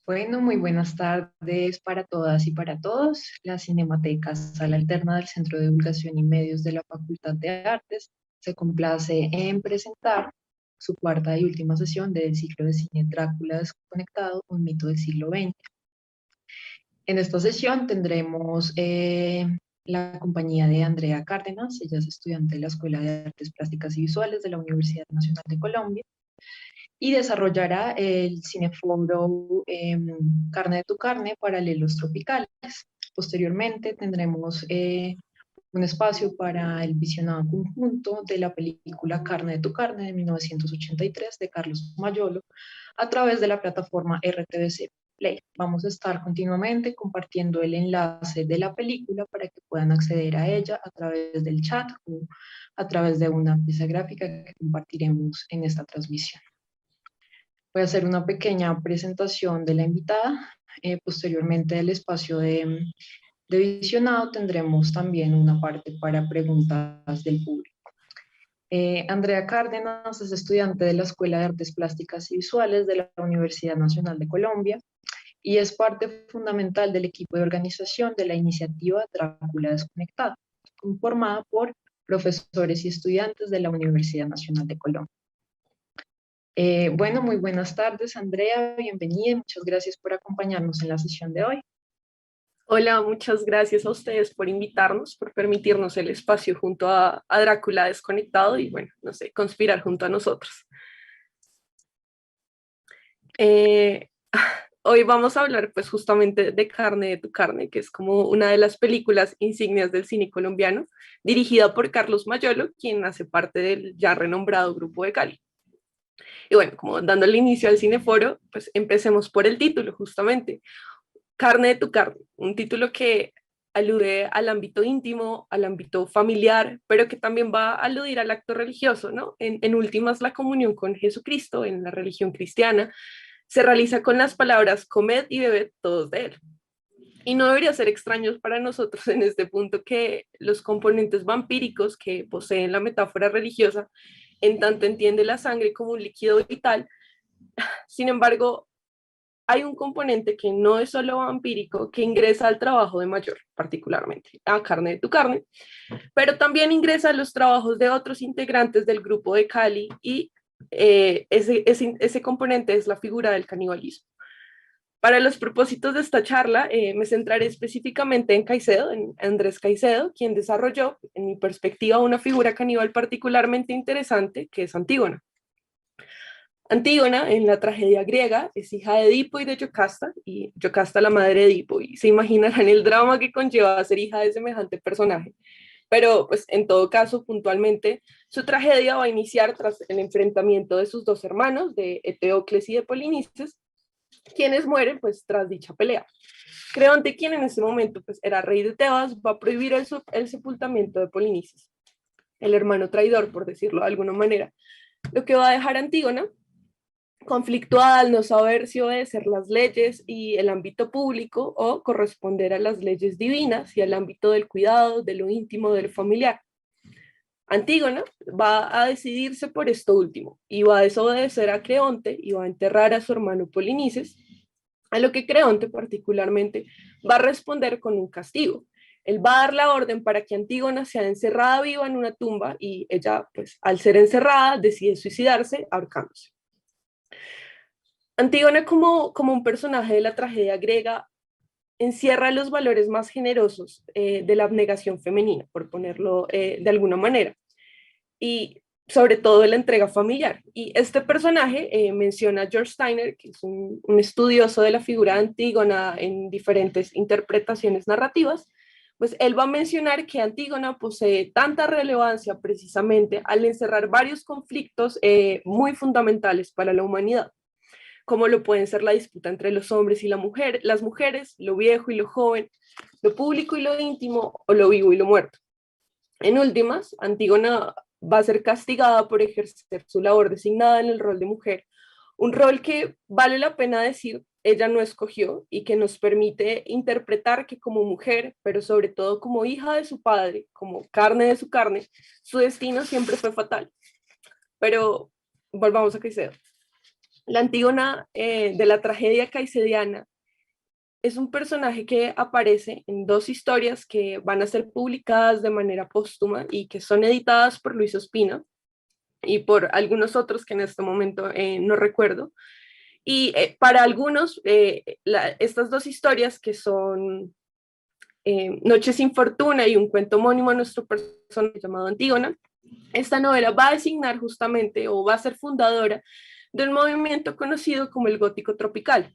Bueno, muy buenas tardes para todas y para todos. La Cinemateca Sala Alterna del Centro de Divulgación y Medios de la Facultad de Artes se complace en presentar su cuarta y última sesión del ciclo de cine Drácula Desconectado, un mito del siglo XX. En esta sesión tendremos la compañía de Andrea Cárdenas. Ella es estudiante de la Escuela de Artes Plásticas y Visuales de la Universidad Nacional de Colombia y desarrollará el cineforo Carne de tu Carne, Paralelos Tropicales. Posteriormente tendremos un espacio para el visionado conjunto de la película Carne de tu Carne de 1983 de Carlos Mayolo a través de la plataforma RTVC Play. Vamos a estar continuamente compartiendo el enlace de la película para que puedan acceder a ella a través del chat o a través de una pieza gráfica que compartiremos en esta transmisión. Voy a hacer una pequeña presentación de la invitada. Posteriormente del espacio de visionado tendremos también una parte para preguntas del público. Andrea Cárdenas es estudiante de la Escuela de Artes Plásticas y Visuales de la Universidad Nacional de Colombia y es parte fundamental del equipo de organización de la iniciativa Drácula Desconectado, conformada por profesores y estudiantes de la Universidad Nacional de Colombia. Bueno, muy buenas tardes, Andrea, bienvenida y muchas gracias por acompañarnos en la sesión de hoy. Hola, muchas gracias a ustedes por invitarnos, por permitirnos el espacio junto a Drácula Desconectado y bueno, no sé, conspirar junto a nosotros. Eh, Hoy vamos a hablar pues justamente de Carne de tu Carne, que es como una de las películas insignias del cine colombiano, dirigida por Carlos Mayolo, quien hace parte del ya renombrado Grupo de Cali. Y bueno, como dándole inicio al cineforo, pues empecemos por el título justamente. Carne de tu carne, un título que alude al ámbito íntimo, al ámbito familiar, pero que también va a aludir al acto religioso, ¿no? En últimas, la comunión con Jesucristo en la religión cristiana se realiza con las palabras comed y bebed todos de él. Y no debería ser extraño para nosotros en este punto que los componentes vampíricos que poseen la metáfora religiosa, en tanto entiende la sangre como un líquido vital, sin embargo, hay un componente que no es solo vampírico, que ingresa al trabajo de Mayor, particularmente a Carne de tu Carne, pero también ingresa a los trabajos de otros integrantes del grupo de Cali y ese componente es la figura del canibalismo. Para los propósitos de esta charla, me centraré específicamente en Caicedo, en Andrés Caicedo, quien desarrolló, en mi perspectiva, una figura caníbal particularmente interesante, que es Antígona. Antígona, en la tragedia griega, es hija de Edipo y de Yocasta, y Yocasta la madre de Edipo, y se imaginarán el drama que conlleva ser hija de semejante personaje. Pero, pues, en todo caso, puntualmente, su tragedia va a iniciar tras el enfrentamiento de sus dos hermanos, de Eteocles y de Polinices, quienes mueren, pues, tras dicha pelea. Creonte, quien en ese momento, pues, era rey de Tebas, va a prohibir el sepultamiento de Polinices, el hermano traidor, por decirlo de alguna manera, lo que va a dejar a Antígona conflictuada al no saber si obedecer las leyes y el ámbito público o corresponder a las leyes divinas y al ámbito del cuidado, de lo íntimo, de lo familiar. Antígona va a decidirse por esto último y va a desobedecer a Creonte y va a enterrar a su hermano Polinices, a lo que Creonte particularmente va a responder con un castigo. Él va a dar la orden para que Antígona sea encerrada viva en una tumba y ella, pues, al ser encerrada, decide suicidarse ahorcándose. Antígona como un personaje de la tragedia griega encierra los valores más generosos de la abnegación femenina, por ponerlo de alguna manera, y sobre todo la entrega familiar. Y este personaje menciona a George Steiner, que es un estudioso de la figura de Antígona en diferentes interpretaciones narrativas, pues él va a mencionar que Antígona posee tanta relevancia precisamente al encerrar varios conflictos muy fundamentales para la humanidad, como lo pueden ser la disputa entre los hombres y las mujeres, lo viejo y lo joven, lo público y lo íntimo, o lo vivo y lo muerto. En últimas, Antígona va a ser castigada por ejercer su labor designada en el rol de mujer, un rol que vale la pena decir ella no escogió y que nos permite interpretar que como mujer, pero sobre todo como hija de su padre, como carne de su carne, su destino siempre fue fatal. Pero volvamos a Caicedo. La Antígona de la tragedia caicediana es un personaje que aparece en dos historias que van a ser publicadas de manera póstuma y que son editadas por Luis Ospina y por algunos otros que en este momento no recuerdo. Y para algunos, estas dos historias que son Noche sin fortuna y un cuento homónimo a nuestro personaje llamado Antígona, esta novela va a designar justamente o va a ser fundadora de un movimiento conocido como el gótico tropical.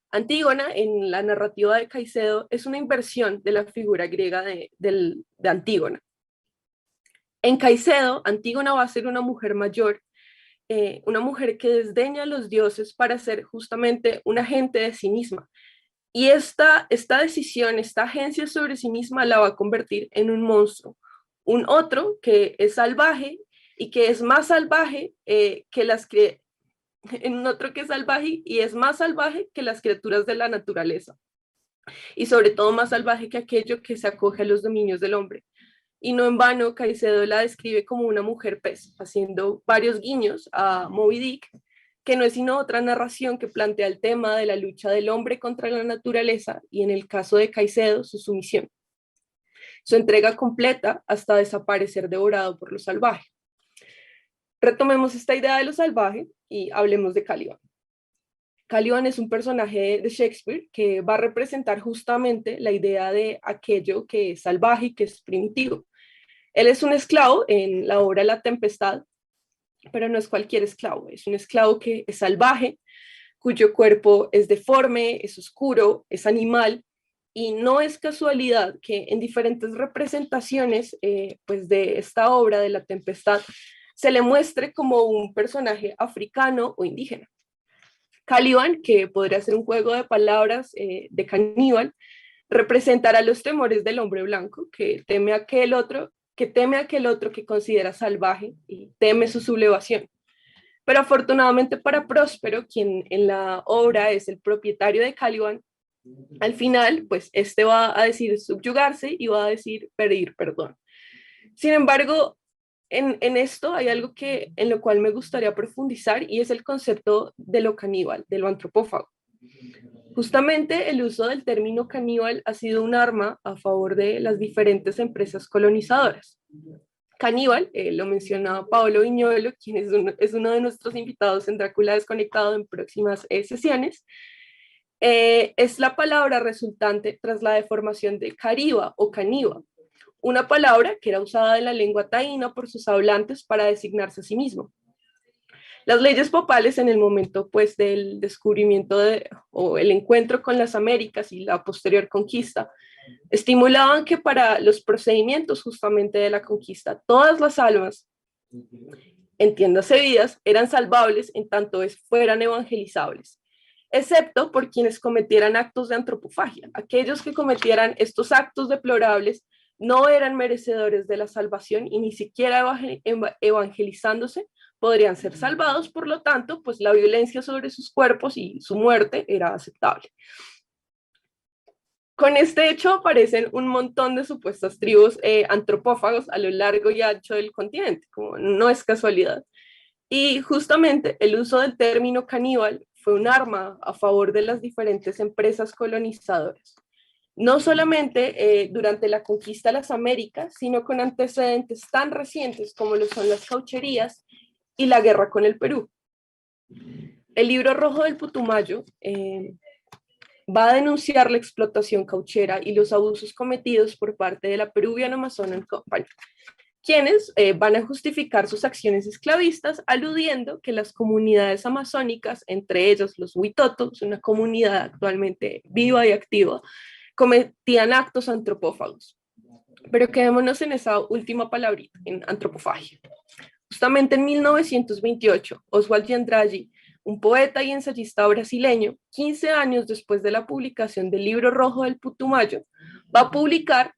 Antígona, en la narrativa de Caicedo, es una inversión de la figura griega de Antígona. En Caicedo, Antígona va a ser una mujer mayor, una mujer que desdeña a los dioses para ser justamente un agente de sí misma. Y esta decisión, esta agencia sobre sí misma la va a convertir en un monstruo, un otro que es salvaje y que es más salvaje en un otro que es salvaje y es más salvaje que las criaturas de la naturaleza, y sobre todo más salvaje que aquello que se acoge a los dominios del hombre. Y no en vano, Caicedo la describe como una mujer pez, haciendo varios guiños a Moby Dick, que no es sino otra narración que plantea el tema de la lucha del hombre contra la naturaleza y, en el caso de Caicedo, su sumisión, su entrega completa hasta desaparecer devorado por lo salvaje. Retomemos esta idea de lo salvaje y hablemos de Caliban. Caliban es un personaje de Shakespeare que va a representar justamente la idea de aquello que es salvaje y que es primitivo. Él es un esclavo en la obra La Tempestad, pero no es cualquier esclavo, es un esclavo que es salvaje, cuyo cuerpo es deforme, es oscuro, es animal, y no es casualidad que en diferentes representaciones pues de esta obra de La Tempestad se le muestre como un personaje africano o indígena. Caliban, que podría ser un juego de palabras de caníbal, representará los temores del hombre blanco, que teme a aquel otro que considera salvaje y teme su sublevación. Pero afortunadamente para Próspero, quien en la obra es el propietario de Caliban, al final, pues este va a decir subyugarse y va a decir pedir perdón. Sin embargo, en esto hay algo en lo cual me gustaría profundizar, y es el concepto de lo caníbal, de lo antropófago. Justamente el uso del término caníbal ha sido un arma a favor de las diferentes empresas colonizadoras. Caníbal, lo mencionaba Paolo Viñolo, quien es uno de nuestros invitados en Drácula Desconectado en próximas sesiones, es la palabra resultante tras la deformación de cariba o caníbal, una palabra que era usada en la lengua taína por sus hablantes para designarse a sí mismo. Las leyes papales en el momento pues del descubrimiento o el encuentro con las Américas y la posterior conquista estimulaban que para los procedimientos justamente de la conquista todas las almas, entiéndase vidas, eran salvables en tanto fueran evangelizables, excepto por quienes cometieran actos de antropofagia. Aquellos que cometieran estos actos deplorables no eran merecedores de la salvación y ni siquiera evangelizándose podrían ser salvados. Por lo tanto, pues la violencia sobre sus cuerpos y su muerte era aceptable. Con este hecho aparecen un montón de supuestas tribus antropófagos a lo largo y ancho del continente, como no es casualidad. Y justamente el uso del término caníbal fue un arma a favor de las diferentes empresas colonizadoras. No solamente durante la conquista de las Américas, sino con antecedentes tan recientes como lo son las caucherías y la guerra con el Perú. El Libro Rojo del Putumayo va a denunciar la explotación cauchera y los abusos cometidos por parte de la Peruvian Amazonian Company, quienes van a justificar sus acciones esclavistas aludiendo que las comunidades amazónicas, entre ellos los Huitotos, una comunidad actualmente viva y activa, cometían actos antropófagos. Pero quedémonos en esa última palabrita, en antropofagia. Justamente en 1928, Oswald Andrade, un poeta y ensayista brasileño, 15 años después de la publicación del Libro Rojo del Putumayo, va a publicar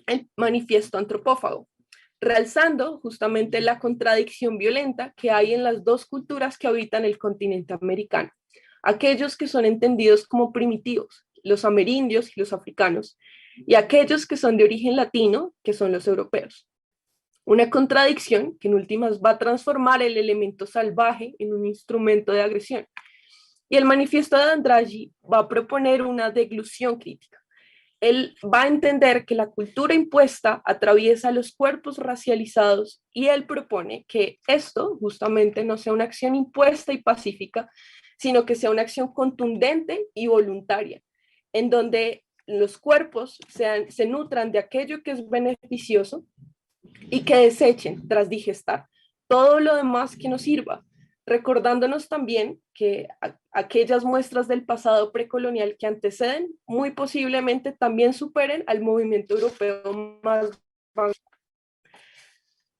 el Manifiesto Antropófago, realzando justamente la contradicción violenta que hay en las dos culturas que habitan el continente americano, aquellos que son entendidos como primitivos, los amerindios y los africanos, y aquellos que son de origen latino, que son los europeos. Una contradicción que en últimas va a transformar el elemento salvaje en un instrumento de agresión. Y el manifiesto de Andrade va a proponer una deglución crítica. Él va a entender que la cultura impuesta atraviesa los cuerpos racializados y él propone que esto justamente no sea una acción impuesta y pacífica, sino que sea una acción contundente y voluntaria, en donde los cuerpos se nutran de aquello que es beneficioso y que desechen tras digestar todo lo demás que nos sirva, recordándonos también que aquellas muestras del pasado precolonial que anteceden muy posiblemente también superen al movimiento europeo más.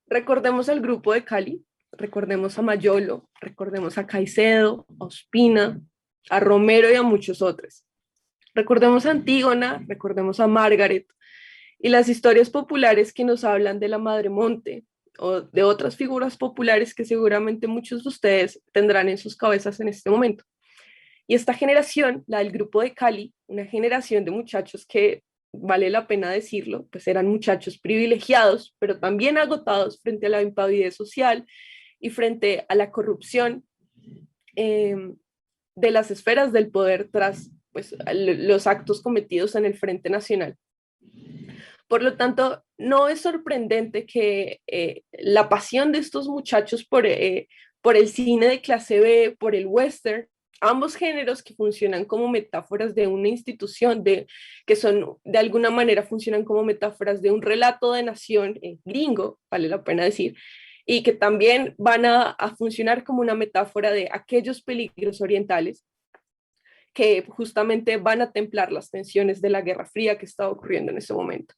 Recordemos al grupo de Cali, recordemos a Mayolo, recordemos a Caicedo, a Ospina, a Romero y a muchos otros. Recordemos a Antígona, recordemos a Margaret, y las historias populares que nos hablan de la Madre Monte o de otras figuras populares que seguramente muchos de ustedes tendrán en sus cabezas en este momento. Y esta generación, la del grupo de Cali, una generación de muchachos que, vale la pena decirlo, pues eran muchachos privilegiados, pero también agotados frente a la impavidez social y frente a la corrupción de las esferas del poder tras pues, los actos cometidos en el Frente Nacional. Por lo tanto, no es sorprendente que la pasión de estos muchachos por el cine de clase B, por el western, ambos géneros que funcionan como metáforas de una institución, que son de alguna manera funcionan como metáforas de un relato de nación gringo, vale la pena decir, y que también van a funcionar como una metáfora de aquellos peligros orientales que justamente van a templar las tensiones de la Guerra Fría que está ocurriendo en ese momento.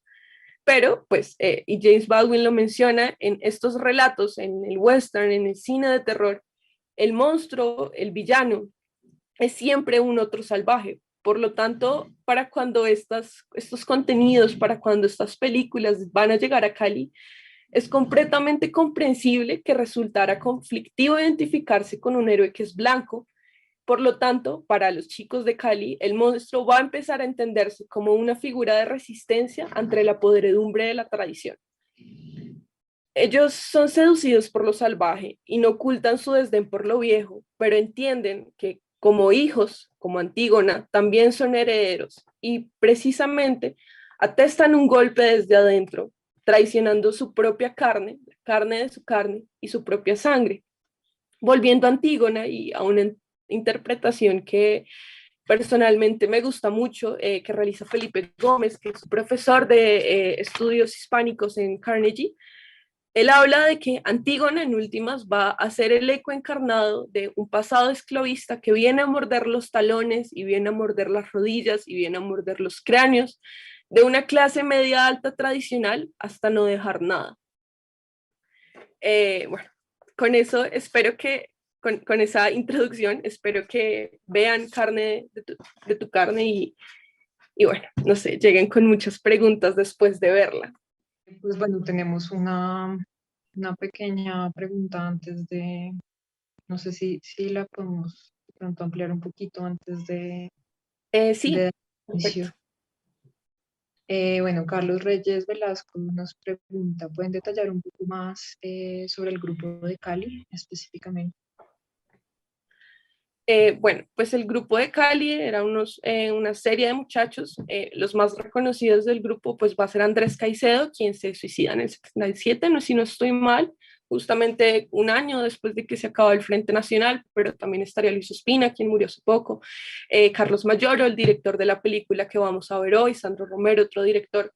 Pero, pues, y James Baldwin lo menciona, en estos relatos, en el western, en el cine de terror, el monstruo, el villano, es siempre un otro salvaje. Por lo tanto, para cuando estos contenidos, para cuando estas películas van a llegar a Cali, es completamente comprensible que resultara conflictivo identificarse con un héroe que es blanco. Por lo tanto, para los chicos de Cali, el monstruo va a empezar a entenderse como una figura de resistencia ante la podredumbre de la tradición. Ellos son seducidos por lo salvaje y no ocultan su desdén por lo viejo, pero entienden que como hijos, como Antígona, también son herederos y precisamente atestan un golpe desde adentro, traicionando su propia carne, la carne de su carne y su propia sangre. Volviendo a Antígona y a una interpretación que personalmente me gusta mucho, que realiza Felipe Gómez, que es profesor de estudios hispánicos en Carnegie. Él habla de que Antígona en últimas va a ser el eco encarnado de un pasado esclavista que viene a morder los talones y viene a morder las rodillas y viene a morder los cráneos de una clase media alta tradicional hasta no dejar nada. Bueno, con eso espero que, con esa introducción, espero que vean Carne de tu carne y bueno, no sé, lleguen con muchas preguntas después de verla. Pues bueno, tenemos una pequeña pregunta antes de, no sé si la podemos de pronto ampliar un poquito antes Sí, de perfecto. inicio. Bueno, Carlos Reyes Velasco nos pregunta, ¿pueden detallar un poco más sobre el grupo de Cali específicamente? Bueno, pues el grupo de Cali era una serie de muchachos, los más reconocidos del grupo pues va a ser Andrés Caicedo, quien se suicida en el 77, no, si no estoy mal, justamente un año después de que se acabó el Frente Nacional, pero también estaría Luis Ospina, quien murió hace poco, Carlos Mayoro, el director de la película que vamos a ver hoy, Sandro Romero, otro director,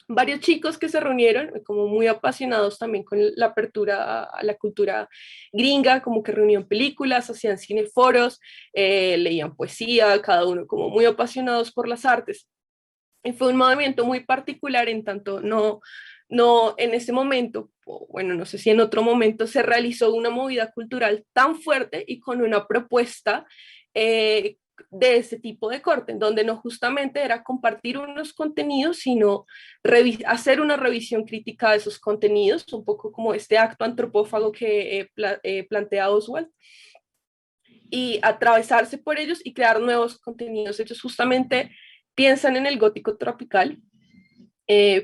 varios chicos que se reunieron, como muy apasionados también con la apertura a la cultura gringa, como que reunían películas, hacían cineforos, leían poesía, cada uno como muy apasionados por las artes. Y fue un movimiento muy particular en tanto no en ese momento, o bueno, no sé si en otro momento se realizó una movida cultural tan fuerte y con una propuesta de ese tipo de corte, en donde no justamente era compartir unos contenidos, sino hacer una revisión crítica de esos contenidos, un poco como este acto antropófago que plantea Oswald, y atravesarse por ellos y crear nuevos contenidos. Ellos justamente piensan en el gótico tropical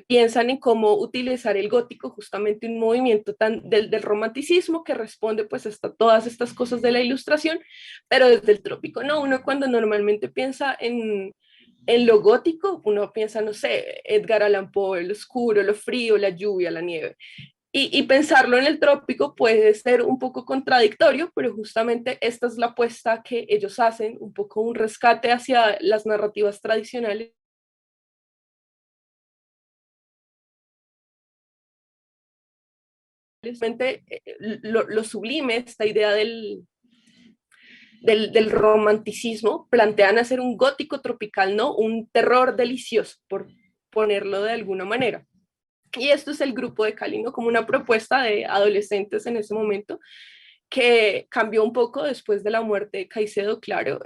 piensan en cómo utilizar el gótico, justamente un movimiento del romanticismo que responde pues a todas estas cosas de la ilustración, pero desde el trópico, ¿no? Uno cuando normalmente piensa en lo gótico, uno piensa, no sé, Edgar Allan Poe, el oscuro, lo frío, la lluvia, la nieve. Y pensarlo en el trópico puede ser un poco contradictorio, pero justamente esta es la apuesta que ellos hacen, un poco un rescate hacia las narrativas tradicionales. Lo sublime, esta idea del romanticismo, plantean hacer un gótico tropical, ¿no? Un terror delicioso, por ponerlo de alguna manera. Y esto es el grupo de Cali, ¿no? Como una propuesta de adolescentes en ese momento que cambió un poco después de la muerte de Caicedo, claro,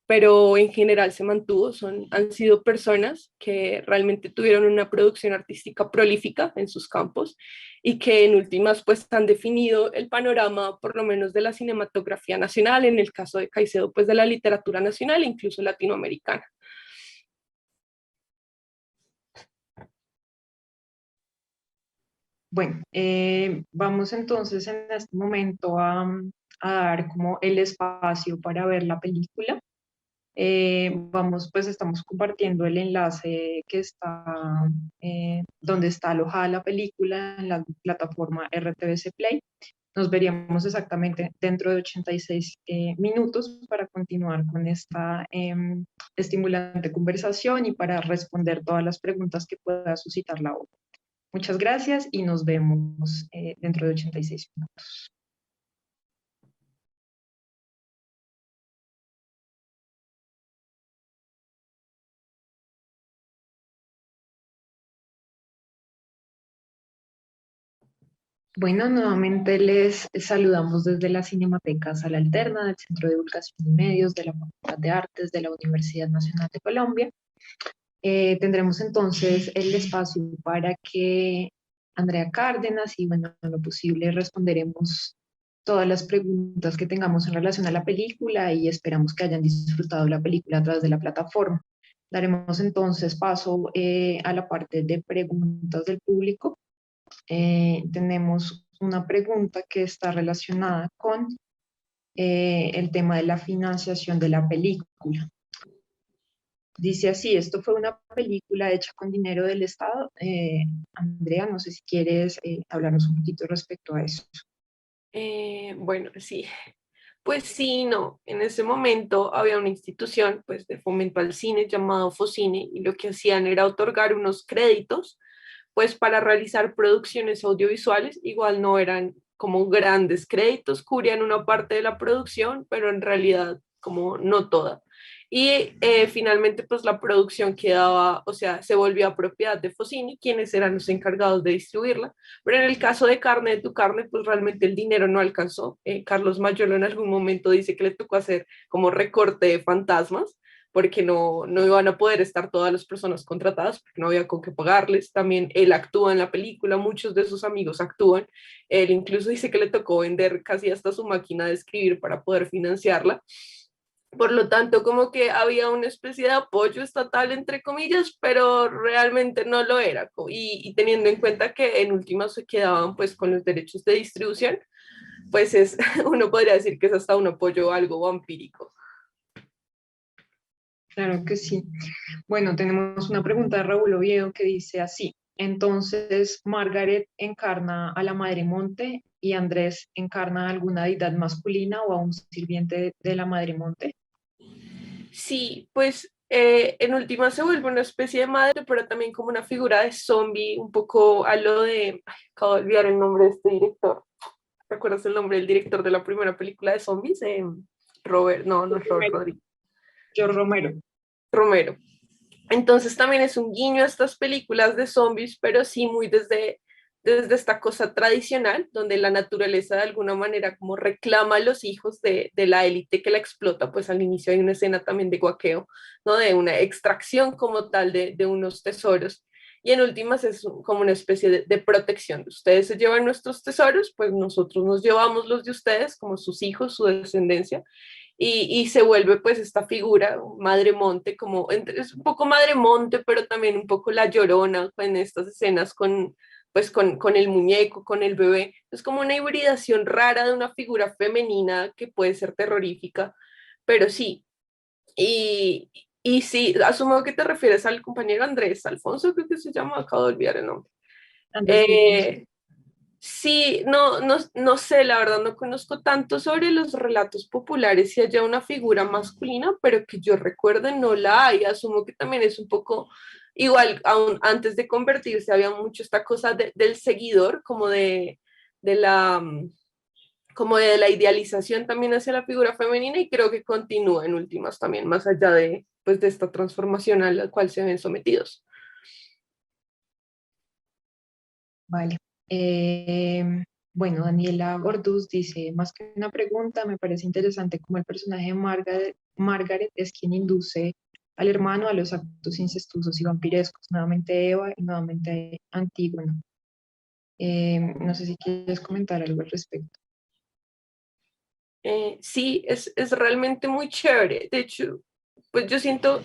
pero en general se mantuvo. Han sido personas que realmente tuvieron una producción artística prolífica en sus campos y que en últimas pues han definido el panorama por lo menos de la cinematografía nacional, en el caso de Caicedo pues de la literatura nacional e incluso latinoamericana. Bueno, vamos entonces en este momento a dar como el espacio para ver la película. Vamos, pues estamos compartiendo el enlace que está, donde está alojada la película en la plataforma RTVC Play. Nos veríamos exactamente dentro de 86 minutos para continuar con esta estimulante conversación y para responder todas las preguntas que pueda suscitar la obra. Muchas gracias y nos vemos dentro de 86 minutos. Bueno, nuevamente les saludamos desde la Cinemateca Sala Alterna del Centro de Divulgación y Medios de la Facultad de Artes de la Universidad Nacional de Colombia. Tendremos entonces el espacio para que Andrea Cárdenas y, bueno, en lo posible responderemos todas las preguntas que tengamos en relación a la película y esperamos que hayan disfrutado la película a través de la plataforma. Daremos entonces paso a la parte de preguntas del público. Tenemos una pregunta que está relacionada con el tema de la financiación de la película. Dice así, esto fue una película hecha con dinero del Estado. Andrea, no sé si quieres hablarnos un poquito respecto a eso. Bueno, sí, pues sí, no. En ese momento había una institución pues, de fomento al cine llamado Focine y lo que hacían era otorgar unos créditos pues para realizar producciones audiovisuales. Igual no eran como grandes créditos, cubrían una parte de la producción, pero en realidad como no toda. Y finalmente pues la producción quedaba, o sea, se volvió a propiedad de Focini, quienes eran los encargados de distribuirla. Pero en el caso de Carne de tu Carne, pues realmente el dinero no alcanzó. Carlos Mayolo en algún momento dice que le tocó hacer como recorte de fantasmas porque no iban a poder estar todas las personas contratadas, porque no había con qué pagarles. También él actúa en la película, muchos de sus amigos actúan. Él incluso dice que le tocó vender casi hasta su máquina de escribir para poder financiarla. Por lo tanto, como que había una especie de apoyo estatal, entre comillas, pero realmente no lo era. Y teniendo en cuenta que en últimas se quedaban pues con los derechos de distribución, pues es, uno podría decir que es hasta un apoyo algo vampírico. Claro que sí. Bueno, tenemos una pregunta de Raúl Oviedo que dice así. Entonces, Margaret encarna a la Madre Monte y Andrés encarna a alguna deidad masculina o a un sirviente de la Madre Monte. Sí, pues en última se vuelve una especie de madre, pero también como una figura de zombie, un poco a lo de, ay, acabo de olvidar el nombre de este director. ¿Recuerdas el nombre del director de la primera película de zombies? Robert, no es Robert Romero. Rodríguez. George Romero. Romero. Entonces también es un guiño a estas películas de zombies, pero sí muy desde esta cosa tradicional, donde la naturaleza de alguna manera como reclama a los hijos de la élite que la explota, pues al inicio hay una escena también de guaqueo, ¿no? De una extracción como tal de unos tesoros. Y en últimas es como una especie de protección. Ustedes se llevan nuestros tesoros, pues nosotros nos llevamos los de ustedes como sus hijos, su descendencia, y se vuelve pues esta figura, Madre Monte, como es un poco Madre Monte, pero también un poco la Llorona en estas escenas con, pues con el muñeco, con el bebé. Es como una hibridación rara de una figura femenina que puede ser terrorífica, pero sí. Y, y sí, asumo que te refieres al compañero Andrés Alfonso, creo que se llama, acabo de olvidar el nombre. Andrés Alfonso. Eh, Sí, no sé, la verdad no conozco tanto sobre los relatos populares si haya una figura masculina, pero que yo recuerde no la hay. Asumo que también es un poco igual, aún antes de convertirse había mucho esta cosa del seguidor, de la, como de la idealización también hacia la figura femenina y creo que continúa en últimas también, más allá de, pues, de esta transformación a la cual se ven sometidos. Vale. Bueno, Daniela Orduz dice, más que una pregunta, me parece interesante cómo el personaje de Margaret es quien induce al hermano a los actos incestuosos y vampirescos, nuevamente Eva y nuevamente Antígona. No sé si quieres comentar algo al respecto. Sí, es realmente muy chévere. De hecho, pues yo siento,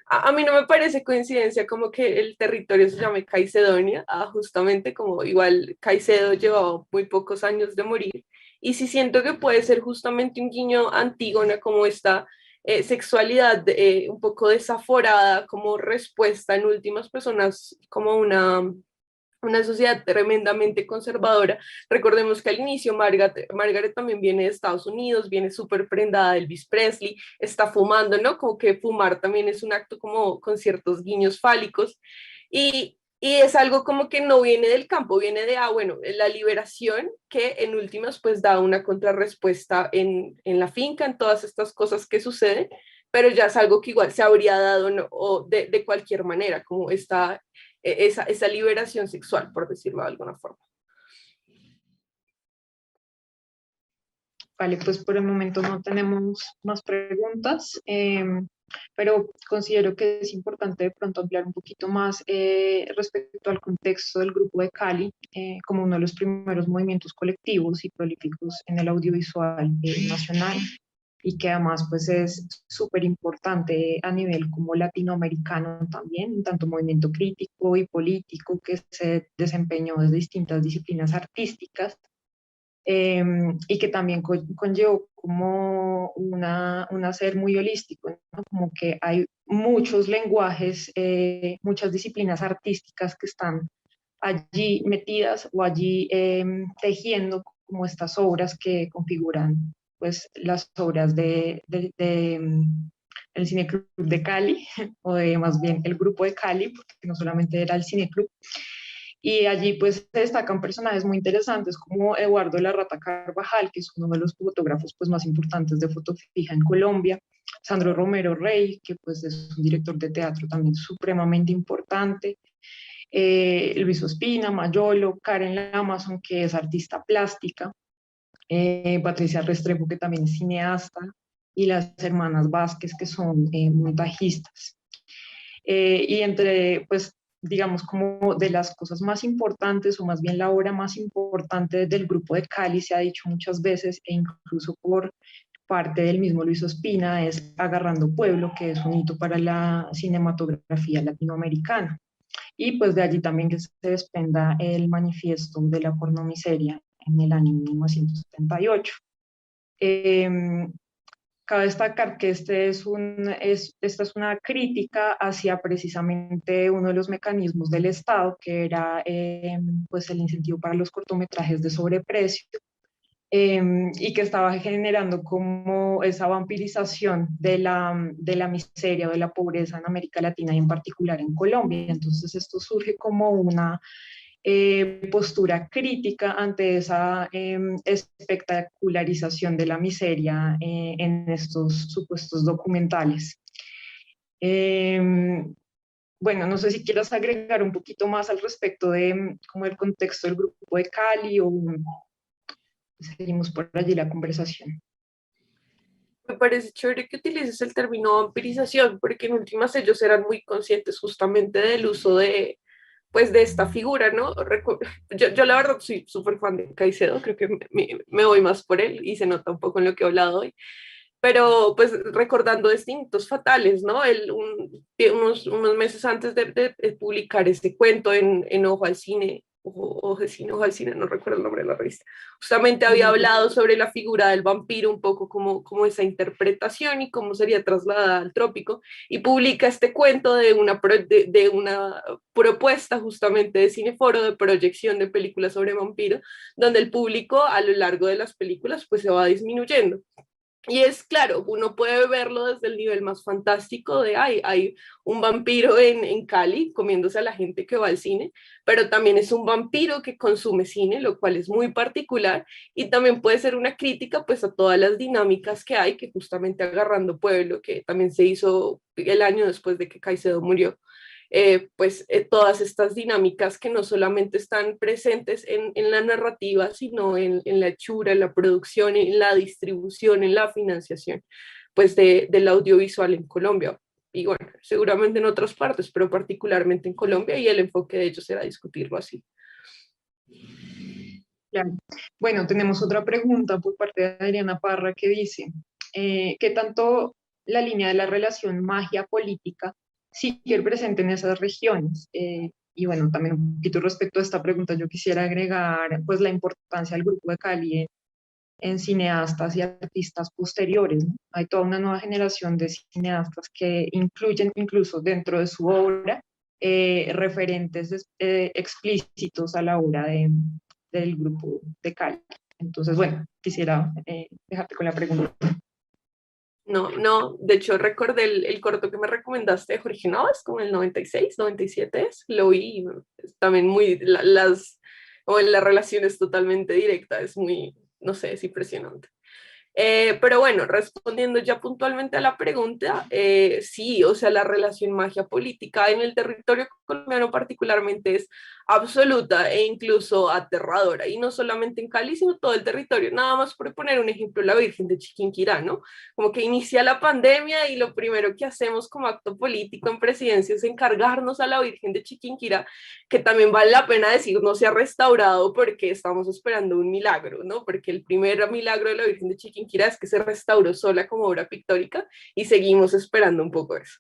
a mí no me parece coincidencia como que el territorio se llame Caicedonia, justamente como igual Caicedo llevaba muy pocos años de morir, y sí siento que puede ser justamente un guiño a Antígona, como esta sexualidad un poco desaforada, como respuesta en últimas personas, como una sociedad tremendamente conservadora. Recordemos que al inicio Margaret también viene de Estados Unidos, viene súper prendada de Elvis Presley, está fumando, ¿no? Como que fumar también es un acto como con ciertos guiños fálicos y es algo como que no viene del campo, viene de, bueno, la liberación que en últimas pues da una contrarrespuesta en la finca, en todas estas cosas que suceden, pero ya es algo que igual se habría dado ¿no? o de cualquier manera, como esa liberación sexual, por decirlo de alguna forma. Vale, pues por el momento no tenemos más preguntas, pero considero que es importante de pronto ampliar un poquito más respecto al contexto del grupo de Cali, como uno de los primeros movimientos colectivos y prolíficos en el audiovisual nacional y que además pues es súper importante a nivel como latinoamericano también, un tanto movimiento crítico y político que se desempeñó desde distintas disciplinas artísticas y que también conllevó como un hacer muy holístico, ¿no? Como que hay muchos lenguajes, muchas disciplinas artísticas que están allí metidas o allí tejiendo como estas obras que configuran pues las obras el Cine Club de Cali, o de más bien el grupo de Cali, porque no solamente era el Cine Club, y allí pues se destacan personajes muy interesantes como Eduardo La Rata Carvajal, que es uno de los fotógrafos pues más importantes de foto fija en Colombia, Sandro Romero Rey, que pues es un director de teatro también supremamente importante, Luis Ospina, Mayolo, Karen Lamazon, que es artista plástica, Patricia Restrepo, que también es cineasta, y las hermanas Vázquez, que son montajistas. Y entre, pues, digamos, como de las cosas más importantes, o más bien la obra más importante del grupo de Cali, se ha dicho muchas veces, e incluso por parte del mismo Luis Ospina, es Agarrando Pueblo, que es un hito para la cinematografía latinoamericana. Y pues de allí también que se desprenda el manifiesto de la pornomiseria en el año 1978. Eh, Cabe destacar que esta es una crítica hacia precisamente uno de los mecanismos del Estado, que era pues el incentivo para los cortometrajes de sobreprecio, y que estaba generando como esa vampirización de la miseria o de la pobreza en América Latina y en particular en Colombia. Entonces esto surge como una postura crítica ante esa espectacularización de la miseria en estos supuestos documentales. Eh, bueno, no sé si quieras agregar un poquito más al respecto de como el contexto del grupo de Cali o seguimos por allí la conversación. Me parece chévere que utilices el término vampirización, porque en últimas ellos eran muy conscientes justamente del uso de, pues, de esta figura, ¿no? Yo la verdad soy súper fan de Caicedo, creo que me voy más por él y se nota un poco en lo que he hablado hoy, pero pues recordando distintos fatales, ¿no? Unos meses antes de publicar este cuento en Ojo al Cine, Ojo al Cine, no recuerdo el nombre de la revista, justamente había hablado sobre la figura del vampiro, un poco como esa interpretación y cómo sería trasladada al trópico, y publica este cuento de una propuesta justamente de Cineforo de proyección de películas sobre vampiros, donde el público a lo largo de las películas pues se va disminuyendo. Y es claro, uno puede verlo desde el nivel más fantástico de, hay un vampiro en Cali comiéndose a la gente que va al cine, pero también es un vampiro que consume cine, lo cual es muy particular, y también puede ser una crítica pues a todas las dinámicas que hay, que justamente Agarrando Pueblo, que también se hizo el año después de que Caicedo murió, todas estas dinámicas que no solamente están presentes en la narrativa, sino en la hechura, en la producción, en la distribución, en la financiación, pues del audiovisual en Colombia. Y bueno, seguramente en otras partes, pero particularmente en Colombia, y el enfoque de ellos era discutirlo así. Claro. Bueno, tenemos otra pregunta por parte de Adriana Parra que dice, ¿qué tanto la línea de la relación magia-política sigue presente en esas regiones? Y bueno, también un poquito respecto a esta pregunta, yo quisiera agregar pues la importancia del Grupo de Cali en cineastas y artistas posteriores, ¿no? Hay toda una nueva generación de cineastas que incluyen incluso dentro de su obra referentes explícitos a la obra del grupo de Cali. Entonces, bueno, quisiera dejarte con la pregunta. No, no, de hecho recordé el corto que me recomendaste de Jorge Navas, como el 96, 97 es, lo vi, también muy, o la relación es totalmente directa, es muy, no sé, es impresionante. Pero bueno, respondiendo ya puntualmente a la pregunta, sí, o sea, la relación magia-política en el territorio colombiano particularmente es absoluta e incluso aterradora, y no solamente en Cali, sino todo el territorio. Nada más por poner un ejemplo, la Virgen de Chiquinquirá, ¿no? Como que inicia la pandemia y lo primero que hacemos como acto político en presidencia es encargarnos a la Virgen de Chiquinquirá, que también vale la pena decir no se ha restaurado porque estamos esperando un milagro, ¿no? Porque el primer milagro de la Virgen de Chiquinquirá es que se restauró sola como obra pictórica y seguimos esperando un poco eso.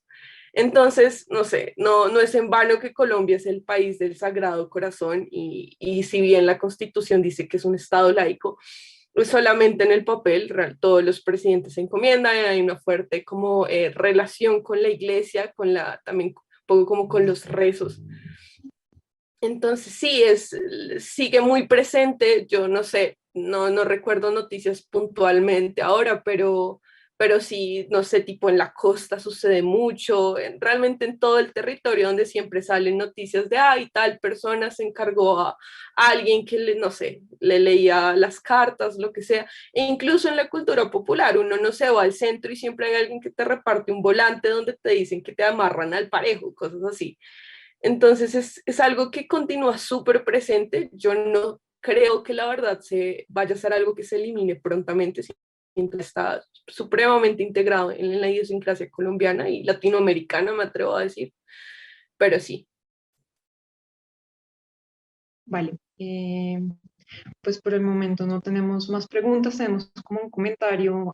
Entonces, no sé, no es en vano que Colombia es el país del Sagrado Corazón y si bien la Constitución dice que es un Estado laico, pues solamente en el papel, todos los presidentes se encomiendan, hay una fuerte como relación con la iglesia, también un poco como con los rezos. Entonces sí, sigue muy presente, yo no sé, no recuerdo noticias puntualmente ahora, pero sí, no sé, tipo en la costa sucede mucho, realmente en todo el territorio donde siempre salen noticias de, ay, tal persona se encargó a alguien que, no sé, le leía las cartas, lo que sea, e incluso en la cultura popular, uno no se va al centro y siempre hay alguien que te reparte un volante donde te dicen que te amarran al parejo, cosas así. Entonces es algo que continúa súper presente. Yo no creo que la verdad se vaya a ser algo que se elimine prontamente, sino que está supremamente integrado en la idiosincrasia colombiana y latinoamericana, me atrevo a decir, pero sí. Vale. Pues por el momento no tenemos más preguntas, tenemos como un comentario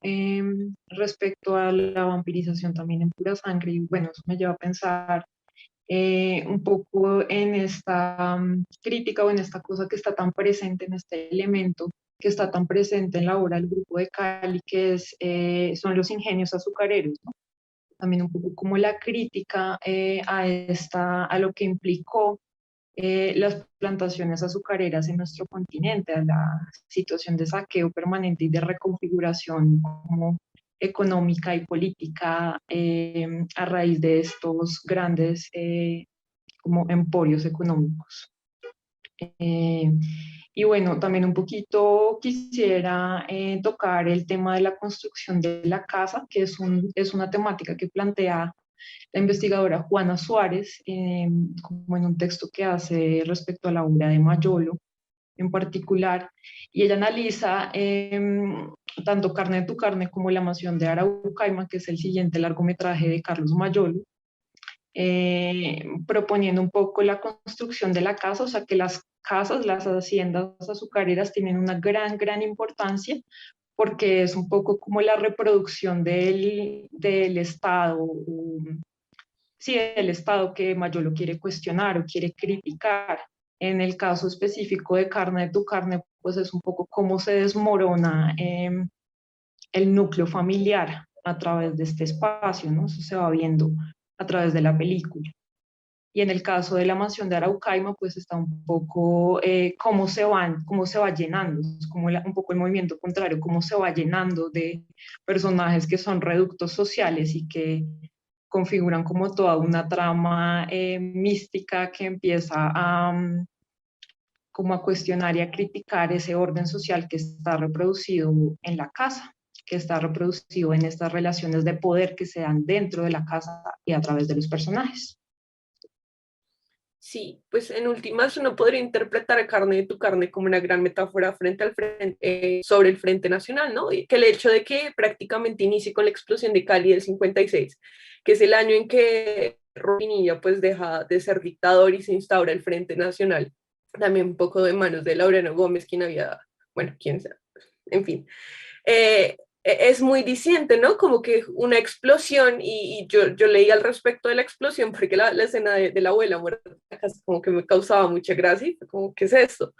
respecto a la vampirización también en pura sangre y bueno, eso me lleva a pensar un poco en esta crítica o en esta cosa que está tan presente, en este elemento que está tan presente en la obra del Grupo de Cali, que son los ingenios azucareros, ¿no? También un poco como la crítica a lo que implicó las plantaciones azucareras en nuestro continente, a la situación de saqueo permanente y de reconfiguración como económica y política a raíz de estos grandes como emporios económicos. Eh, y bueno, también un poquito quisiera tocar el tema de la construcción de la casa, que es una temática que plantea la investigadora Juana Suárez, como en un texto que hace respecto a la obra de Mayolo en particular, y ella analiza tanto Carne de tu carne como La mansión de Araucaima, que es el siguiente largometraje de Carlos Mayolo, proponiendo un poco la construcción de la casa, o sea que las casas, las haciendas azucareras tienen una gran importancia porque es un poco como la reproducción del Estado, sí, del Estado que Mayolo quiere cuestionar o quiere criticar. En el caso específico de Carne de tu carne, pues es un poco cómo se desmorona el núcleo familiar a través de este espacio, ¿no? Eso se va viendo a través de la película. Y en el caso de la mansión de Araucaima, pues está un poco cómo se va llenando, es como un poco el movimiento contrario, cómo se va llenando de personajes que son reductos sociales y que configuran como toda una trama mística que empieza como a cuestionar y a criticar ese orden social que está reproducido en la casa, que está reproducido en estas relaciones de poder que se dan dentro de la casa y a través de los personajes. Sí, pues en últimas uno podría interpretar a Carne de tu carne como una gran metáfora frente al frente, sobre el Frente Nacional, ¿no? Y que el hecho de que prácticamente inicie con la explosión de Cali del 56, que es el año en que Robinilla pues deja de ser dictador y se instaura el Frente Nacional, también un poco de manos de Laureano Gómez, quien había, bueno, quién sabe, en fin, es muy diciente, ¿no? Como que una explosión, y yo leí al respecto de la explosión, porque la escena de la abuela muerta casi como que me causaba mucha gracia, y fue como, ¿qué es esto?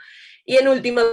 Y en últimas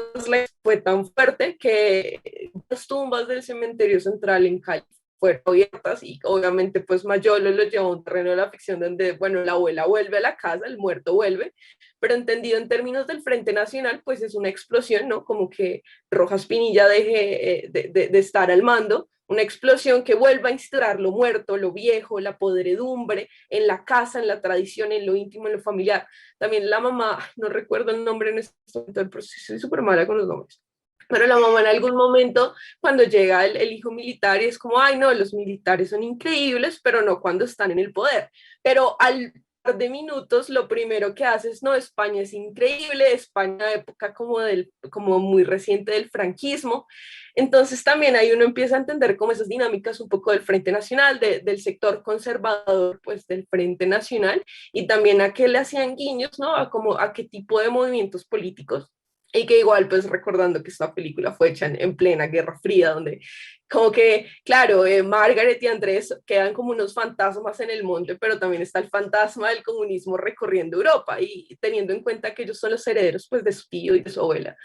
fue tan fuerte que las tumbas del cementerio central en Cali fueron abiertas y obviamente pues Mayolo lo llevó a un terreno de la ficción donde, bueno, la abuela vuelve a la casa, el muerto vuelve, pero entendido en términos del Frente Nacional, pues es una explosión, ¿no? Como que Rojas Pinilla deje de estar al mando, una explosión que vuelva a instaurar lo muerto, lo viejo, la podredumbre en la casa, en la tradición, en lo íntimo, en lo familiar. También la mamá, no recuerdo el nombre en este momento, pero soy súper mala con los nombres. Pero la mamá en algún momento, cuando llega el hijo militar, y es como, ay, no, los militares son increíbles, pero no cuando están en el poder. Pero al par de minutos, lo primero que hace es, no, España es increíble, España época como muy reciente del franquismo. Entonces también ahí uno empieza a entender como esas dinámicas un poco del Frente Nacional, del sector conservador, pues del Frente Nacional, y también a qué le hacían guiños, ¿no? A qué tipo de movimientos políticos y que igual, pues recordando que esta película fue hecha en plena Guerra Fría, donde como que, claro, Margaret y Andrés quedan como unos fantasmas en el monte, pero también está el fantasma del comunismo recorriendo Europa y teniendo en cuenta que ellos son los herederos pues de su tío y de su abuela.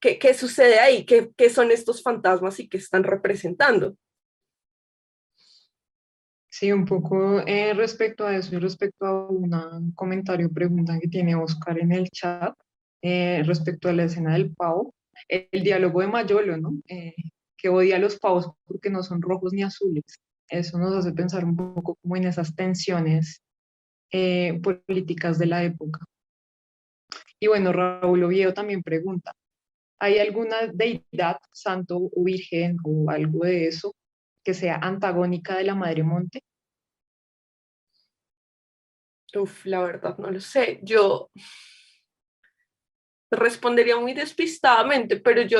¿Qué sucede ahí? ¿Qué son estos fantasmas y qué están representando? Sí, un poco respecto a eso y respecto a un comentario, pregunta que tiene Oscar en el chat respecto a la escena del pavo, el diálogo de Mayolo, ¿no? Que odia a los pavos porque no son rojos ni azules. Eso nos hace pensar un poco como en esas tensiones políticas de la época. Y bueno, Raúl Oviedo también pregunta, ¿hay alguna deidad, santo o virgen o algo de eso que sea antagónica de la Madre Monte? Uf, la verdad, no lo sé. Yo respondería muy despistadamente, pero yo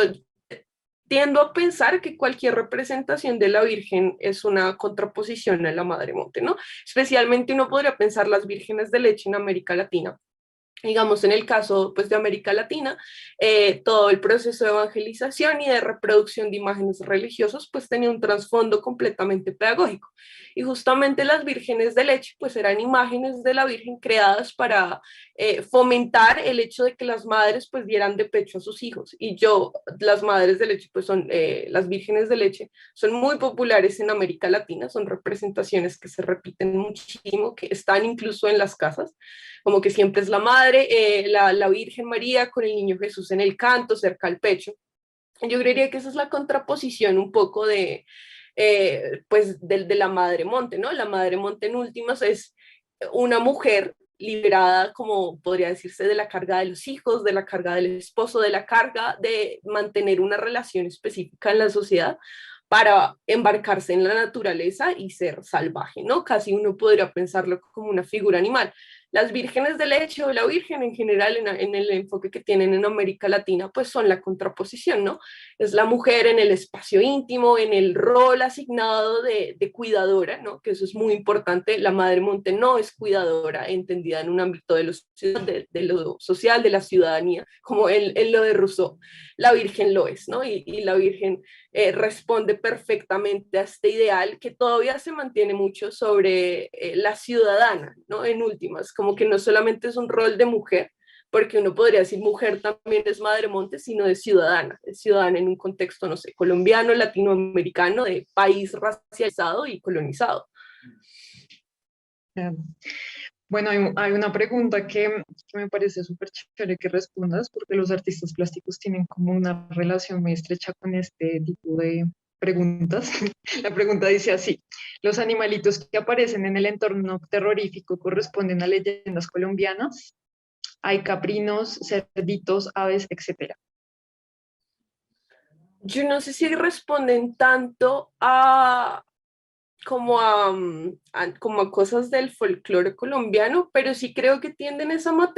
tiendo a pensar que cualquier representación de la Virgen es una contraposición a la Madre Monte, ¿no? Especialmente uno podría pensar las vírgenes de leche en América Latina. Digamos, en el caso pues, de América Latina, todo el proceso de evangelización y de reproducción de imágenes religiosas pues tenía un trasfondo completamente pedagógico. Y justamente las vírgenes de leche pues eran imágenes de la Virgen creadas para fomentar el hecho de que las madres pues dieran de pecho a sus hijos. Y las madres de leche pues son, las vírgenes de leche son muy populares en América Latina, son representaciones que se repiten muchísimo, que están incluso en las casas como que siempre es la madre, la Virgen María con el niño Jesús en el canto, cerca al pecho. Yo creería que esa es la contraposición un poco pues de la Madre Monte, ¿no? La Madre Monte en últimas es una mujer liberada, como podría decirse, de la carga de los hijos, de la carga del esposo, de la carga de mantener una relación específica en la sociedad para embarcarse en la naturaleza y ser salvaje, ¿no? Casi uno podría pensarlo como una figura animal. Las vírgenes de leche o la virgen en general, en el enfoque que tienen en América Latina, pues son la contraposición, ¿no? Es la mujer en el espacio íntimo, en el rol asignado de cuidadora, ¿no? Que eso es muy importante. La Madre Monte no es cuidadora, entendida en un ámbito de lo social, de la ciudadanía, como en lo de Rousseau. La Virgen lo es, ¿no? Y la Virgen responde perfectamente a este ideal que todavía se mantiene mucho sobre la ciudadana, ¿no? En últimas, como que no solamente es un rol de mujer, porque uno podría decir mujer también es madre monte, sino de ciudadana, es ciudadana en un contexto, no sé, colombiano, latinoamericano, de país racializado y colonizado. Bueno, hay una pregunta que me parece súper chévere que respondas, porque los artistas plásticos tienen como una relación muy estrecha con este tipo de preguntas. La pregunta dice así: ¿los animalitos que aparecen en el entorno terrorífico corresponden a leyendas colombianas? Hay caprinos, cerditos, aves, etcétera. Yo no sé si responden tanto a como como a cosas del folclore colombiano, pero sí creo que tienden a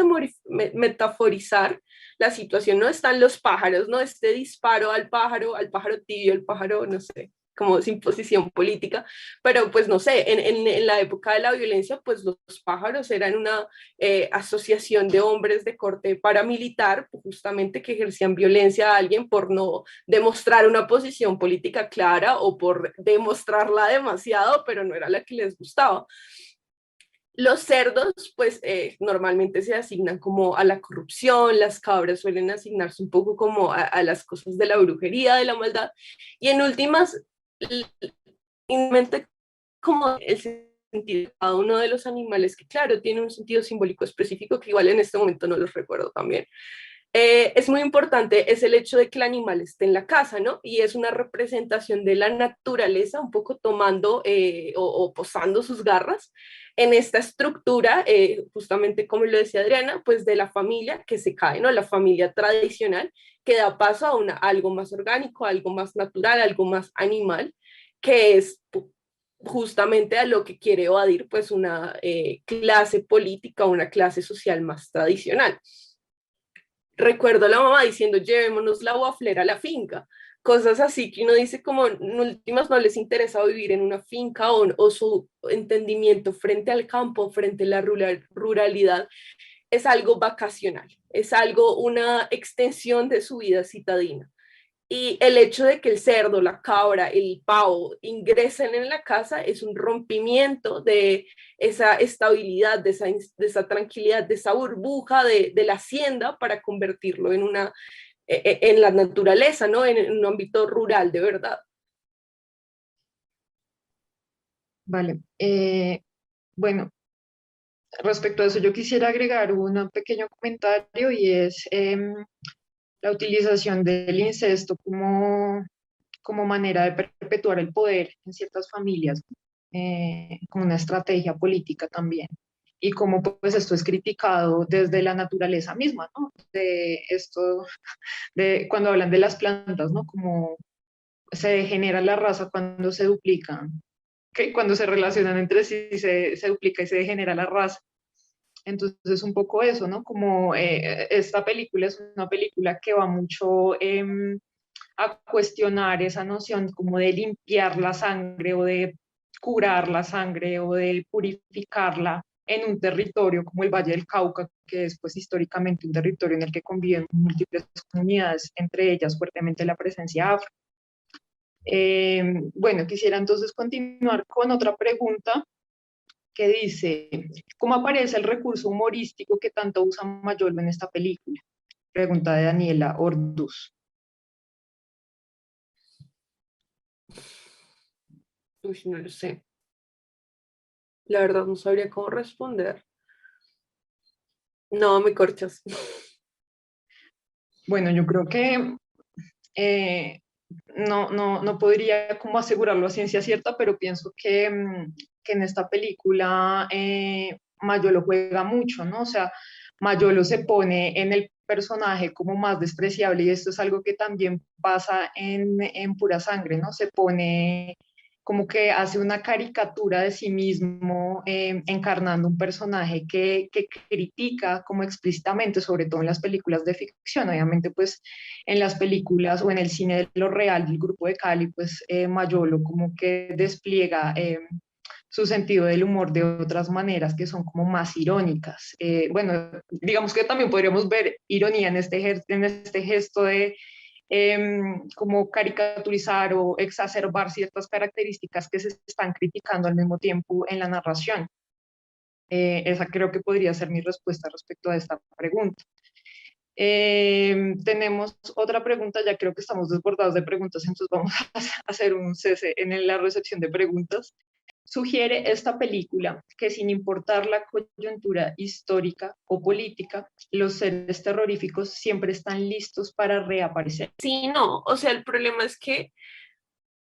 metaforizar la situación, ¿no? Están los pájaros, ¿no? Este disparo al pájaro tibio, al pájaro, no sé, como sin posición política, pero pues no sé, en la época de la violencia, pues los pájaros eran una asociación de hombres de corte paramilitar, justamente que ejercían violencia a alguien por no demostrar una posición política clara o por demostrarla demasiado, pero no era la que les gustaba. Los cerdos, pues normalmente se asignan como a la corrupción, las cabras suelen asignarse un poco como a las cosas de la brujería, de la maldad, y en últimas, como el sentido de cada uno de los animales, que claro, tiene un sentido simbólico específico que igual en este momento no los recuerdo también. Es muy importante es el hecho de que el animal esté en la casa, ¿no? Y es una representación de la naturaleza, un poco tomando o posando sus garras en esta estructura, justamente como lo decía Adriana, pues de la familia que se cae, ¿no? La familia tradicional que da paso a algo más orgánico, algo más natural, algo más animal, que es justamente a lo que quiere evadir pues una clase política, una clase social más tradicional. Recuerdo a la mamá diciendo, llevémonos la waflera a la finca, cosas así que uno dice como en últimas no les interesa vivir en una finca o su entendimiento frente al campo, frente a la ruralidad, es algo vacacional, es algo, una extensión de su vida citadina. Y el hecho de que el cerdo, la cabra, el pavo ingresen en la casa es un rompimiento de esa estabilidad, de esa tranquilidad, de esa burbuja de la hacienda para convertirlo en en la naturaleza, ¿no? En un ámbito rural de verdad. Vale. Bueno, respecto a eso, yo quisiera agregar un pequeño comentario y es la utilización del incesto como manera de perpetuar el poder en ciertas familias, como una estrategia política también. Y cómo pues esto es criticado desde la naturaleza misma, ¿no? De esto, de cuando hablan de las plantas, ¿no? Como se degenera la raza cuando se duplican, que cuando se relacionan entre sí se duplica y se degenera la raza. Entonces, un poco eso, ¿no? Como esta película es una película que va mucho a cuestionar esa noción como de limpiar la sangre o de curar la sangre o de purificarla en un territorio como el Valle del Cauca, que es pues históricamente un territorio en el que conviven múltiples comunidades, entre ellas fuertemente la presencia afro. Bueno, quisiera entonces continuar con otra pregunta que dice, ¿cómo aparece el recurso humorístico que tanto usa Mayolo en esta película? Pregunta de Daniela Orduz. Uy, no lo sé. La verdad no sabría cómo responder. No, me corchas. Bueno, yo creo que eh, no podría como asegurarlo a ciencia cierta, pero pienso que en esta película Mayolo juega mucho, ¿no? O sea, Mayolo se pone en el personaje como más despreciable y esto es algo que también pasa en Pura Sangre, ¿no? Se pone como que hace una caricatura de sí mismo, encarnando un personaje que critica como explícitamente, sobre todo en las películas de ficción. Obviamente, pues en las películas o en el cine de lo real del Grupo de Cali, pues Mayolo como que despliega su sentido del humor de otras maneras que son como más irónicas. Bueno, digamos que también podríamos ver ironía en este gesto de como caricaturizar o exacerbar ciertas características que se están criticando al mismo tiempo en la narración. Esa creo que podría ser mi respuesta respecto a esta pregunta. Tenemos otra pregunta, ya creo que estamos desbordados de preguntas, entonces vamos a hacer un cese en la recepción de preguntas. Sugiere esta película que sin importar la coyuntura histórica o política, los seres terroríficos siempre están listos para reaparecer. Sí, no, o sea, el problema es que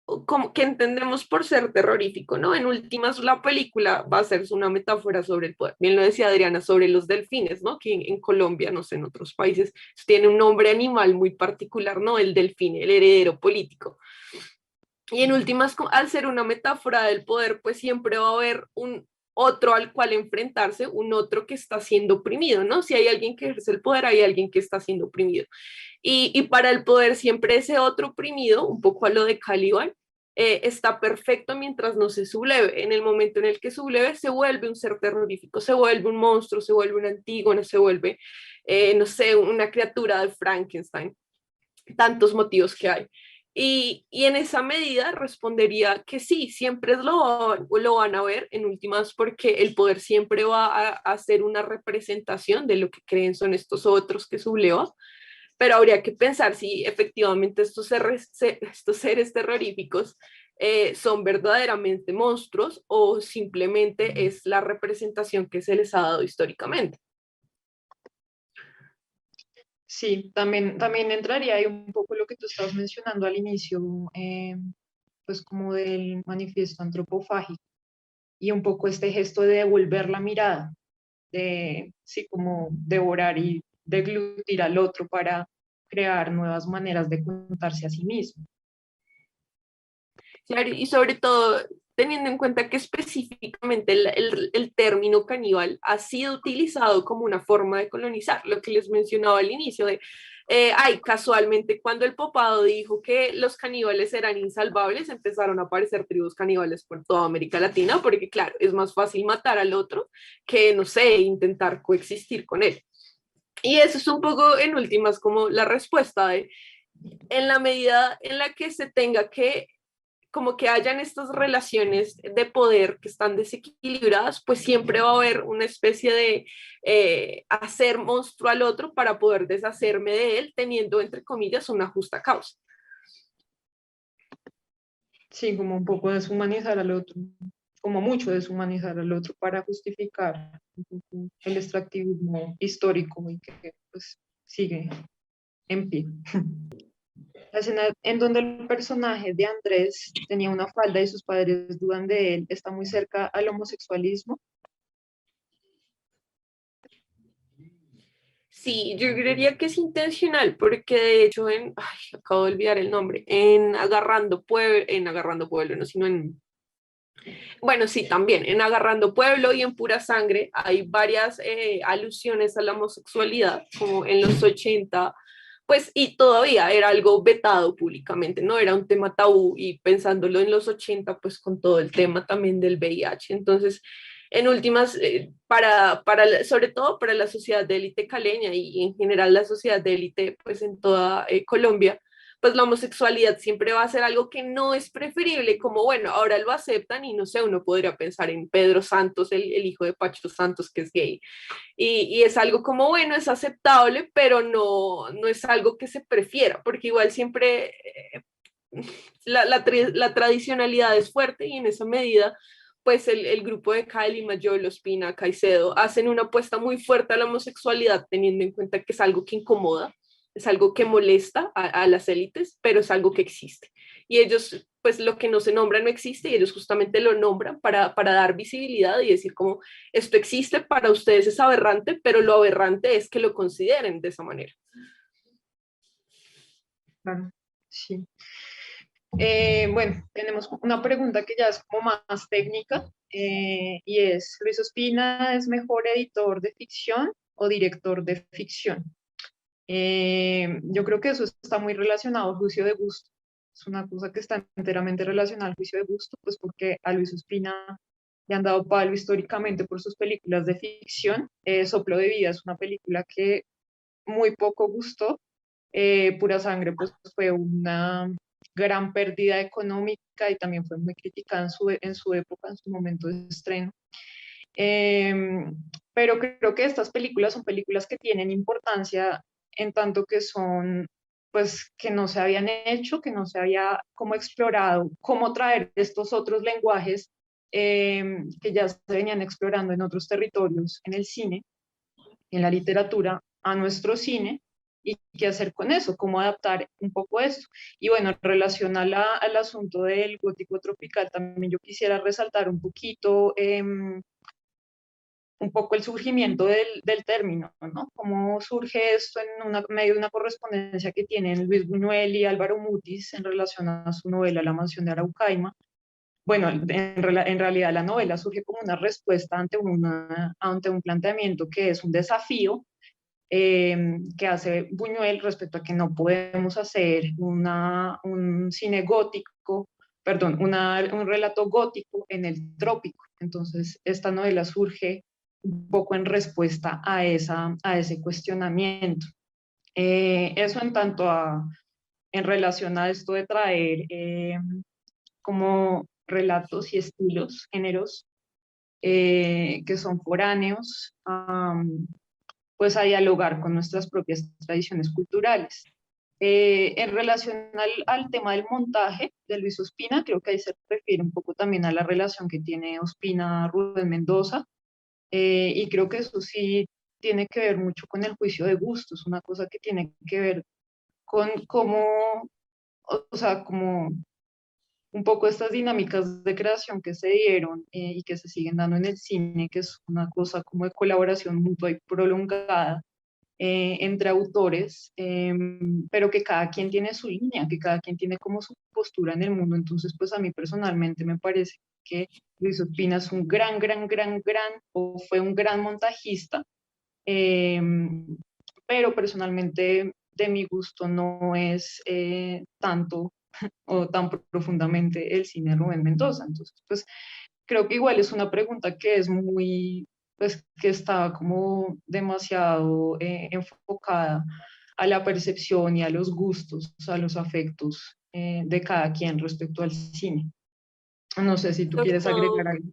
como que entendemos por ser terrorífico, ¿no? En últimas, la película va a ser una metáfora sobre el poder. Bien lo decía Adriana, sobre los delfines, ¿no? Que en Colombia, no sé, en otros países, tiene un nombre animal muy particular, ¿no? El delfín, el heredero político. Y en últimas, al ser una metáfora del poder, pues siempre va a haber un otro al cual enfrentarse, un otro que está siendo oprimido, ¿no? Si hay alguien que ejerce el poder, hay alguien que está siendo oprimido. Y para el poder siempre ese otro oprimido, un poco a lo de Caliban, está perfecto mientras no se subleve. En el momento en el que subleve, se vuelve un ser terrorífico, se vuelve un monstruo, se vuelve una antígona, se vuelve, no sé, una criatura de Frankenstein. Tantos motivos que hay. Y en esa medida respondería que sí, siempre lo van a ver en últimas porque el poder siempre va a hacer una representación de lo que creen son estos otros que subleva, pero habría que pensar si efectivamente estos seres terroríficos son verdaderamente monstruos o simplemente es la representación que se les ha dado históricamente. Sí, también entraría ahí un poco lo que tú estabas mencionando al inicio, pues como del manifiesto antropofágico y un poco este gesto de devolver la mirada, de, sí, como devorar y deglutir al otro para crear nuevas maneras de contarse a sí mismo. Claro, y sobre todo teniendo en cuenta que específicamente el término caníbal ha sido utilizado como una forma de colonizar, lo que les mencionaba al inicio de, ay, casualmente cuando el papado dijo que los caníbales eran insalvables, empezaron a aparecer tribus caníbales por toda América Latina, porque claro, es más fácil matar al otro que, no sé, intentar coexistir con él. Y eso es un poco, en últimas, como la respuesta de, en la medida en la que se tenga que como que hayan estas relaciones de poder que están desequilibradas, pues siempre va a haber una especie de hacer monstruo al otro para poder deshacerme de él, teniendo, entre comillas, una justa causa. Sí, como un poco deshumanizar al otro, como mucho deshumanizar al otro para justificar un poco el extractivismo histórico y que pues sigue en pie. La escena en donde el personaje de Andrés tenía una falda y sus padres dudan de él está muy cerca al homosexualismo. Sí, yo creería que es intencional, porque de hecho ay, acabo de olvidar el nombre, en Agarrando Pueblo, no, sino en, bueno, sí, también, en Agarrando Pueblo y en Pura Sangre hay varias alusiones a la homosexualidad, como en los 80 pues, y todavía era algo vetado públicamente, no era un tema tabú, y pensándolo en los 80 pues con todo el tema también del VIH. Entonces, en últimas, sobre todo para la sociedad de élite caleña y en general la sociedad de élite pues en toda Colombia, pues la homosexualidad siempre va a ser algo que no es preferible, como bueno, ahora lo aceptan y no sé, uno podría pensar en Pedro Santos, el hijo de Pacho Santos, que es gay, y es algo como bueno, es aceptable, pero no es algo que se prefiera, porque igual siempre la tradicionalidad es fuerte y en esa medida pues el grupo de Kylie, Mayol, Ospina, Caicedo hacen una apuesta muy fuerte a la homosexualidad, teniendo en cuenta que es algo que incomoda, es algo que molesta a las élites, pero es algo que existe. Y ellos, pues lo que no se nombra no existe, y ellos justamente lo nombran para dar visibilidad y decir como, esto existe, para ustedes es aberrante, pero lo aberrante es que lo consideren de esa manera. Claro, sí. Bueno, tenemos una pregunta que ya es como más técnica y es, ¿Luis Ospina es mejor editor de ficción o director de ficción? Yo creo que eso está muy relacionado al juicio de gusto. Es una cosa que está enteramente relacionada al juicio de gusto, pues porque a Luis Ospina le han dado palo históricamente por sus películas de ficción. Soplo de Vida es una película que muy poco gustó. Pura Sangre pues fue una gran pérdida económica y también fue muy criticada en su época, en su momento de estreno. Eh, pero creo que estas películas son películas que tienen importancia en tanto que son, pues, que no se habían hecho, que no se había como explorado, cómo traer estos otros lenguajes que ya se venían explorando en otros territorios, en el cine, en la literatura, a nuestro cine y qué hacer con eso, cómo adaptar un poco esto. Y bueno, en relación a al asunto del gótico tropical, también yo quisiera resaltar un poco el surgimiento del término, ¿no? Cómo surge esto en medio de una correspondencia que tienen Luis Buñuel y Álvaro Mutis en relación a su novela La mansión de Araucaima. Bueno, en realidad la novela surge como una respuesta ante un planteamiento que es un desafío que hace Buñuel respecto a que no podemos hacer un cine gótico, perdón, un relato gótico en el trópico. Entonces, esta novela surge un poco en respuesta a ese cuestionamiento. Eso en relación a esto de traer como relatos y estilos, géneros que son foráneos, pues a dialogar con nuestras propias tradiciones culturales. En relación al tema del montaje de Luis Ospina, creo que ahí se refiere un poco también a la relación que tiene Ospina-Rubén Mendoza, y creo que eso sí tiene que ver mucho con el juicio de gustos, una cosa que tiene que ver con cómo, o sea, como un poco estas dinámicas de creación que se dieron y que se siguen dando en el cine, que es una cosa como de colaboración mutua y prolongada entre autores, pero que cada quien tiene su línea, que cada quien tiene como su postura en el mundo. Entonces, pues a mí personalmente me parece que Luis Ospina es un gran, o fue un gran montajista, eh, pero personalmente de mi gusto no es tanto o tan profundamente el cine de Rubén Mendoza. Entonces, pues creo que igual es una pregunta que es muy, pues que está como demasiado enfocada a la percepción y a los gustos, a los afectos de cada quien respecto al cine. No sé si tú Sobre quieres agregar todo, algo.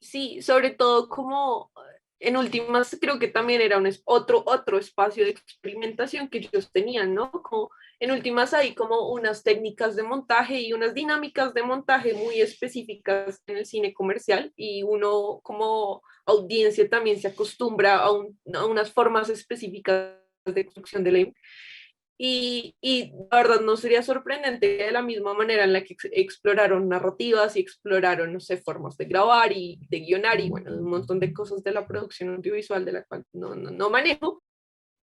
sí, sobre todo como en últimas creo que también era otro espacio de experimentación que ellos tenían, ¿no? Como en últimas hay como unas técnicas de montaje y unas dinámicas de montaje muy específicas en el cine comercial y uno como audiencia también se acostumbra a unas formas específicas de construcción de la y la verdad no sería sorprendente de la misma manera en la que exploraron narrativas y exploraron, no sé, formas de grabar y de guionar y bueno, un montón de cosas de la producción audiovisual de la cual no manejo,